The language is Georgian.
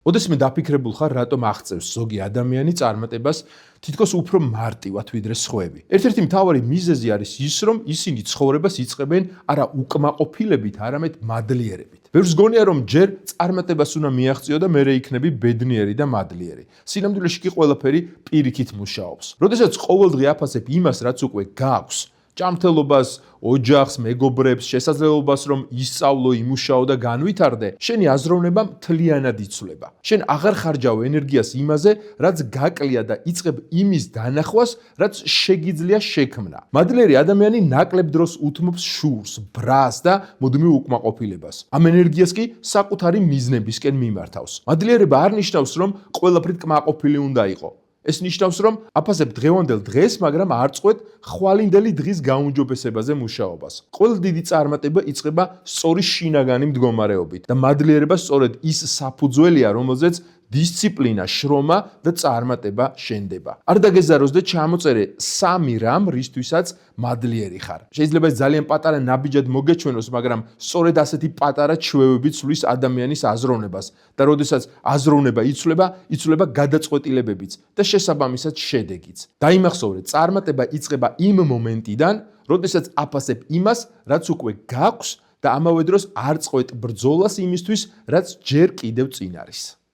ოდესმე დაფიქრებულ ხარ, რატომ აღწევს ზოგი ადამიანი წარმატებას თითქოს უფრო მარტივად ვიდრე სხვები. ერთ-ერთი მთავარი მიზეზი არის ის, რომ ისინი ცხოვრებას იწყებენ არა უკმაყოფილებით, არამედ მადლიერებით. ბევრს გონია, რომ ჯერ წარმატებას უნდა მიაღწიო და მერე იქნები ბედნიერი და მადლიერი. სინამდვილეში კი ყველაფერი პირიქით მუშაობს. როდესაც ყოველდღე აფასებ იმას, რაც უკვე გაქვს, ჭამრთელობას, ოჯახს, მეგობრებს, შესაძლებლობას, რომ ისწავლო, იმუშაო და განვითარდე, შენი აზროვნება მთლიანად იცვლება. შენ აღარ ხარჯავ ენერგიას იმაზე, რაც გაკლია და იწყებ იმის დანახვას, რაც შეგიძლია შექმნა. მადლიერი ადამიანი ნაკლებ დროს უთმობს შურს, ბრას და მუდმივ უკმაყოფილებას. ამ ენერგიას კი საკუთარი მიზნებისკენ მიმართავს. მადლიერება არ ნიშნავს, რომ ყველაფრით კმაყოფილი უნდა იყო. ეს ნიშნავს, რომ აფასებ დღევანდელ დღეს, მაგრამ არ წყვეთ ხვალინდელი დღის გაუმჯობესებაზე მუშაობას. ყველა დიდი წარმატება იწყება სწორი შინაგანი მდგომარეობით და მადლიერება სწორედ ის საფუძველია, რომელზეც დისციპლინა, შრომა და წარმატება შენდება. არ დაგეზაროს და ჩამოწერე 3 რამ, რისთვისაც მადლიერი ხარ. შეიძლება ეს ძალიან პატარა ნაბიჯად მოგეჩვენოს, მაგრამ სწორედ ასეთი პატარა ჩვევები ცვლის ადამიანის აზროვნებას და როდესაც აზროვნება იცვლება გადაწყვეტილებებიც და შესაბამისად შედეგიც. დაიმახსოვრე, წარმატება იწყება იმ მომენტიდან, როდესაც აფასებ იმას, რაც უკვე გაქვს და ამავე დროს არ წყვეტ ბრძოლას იმისთვის, რაც ჯერ კიდევ წინ არის.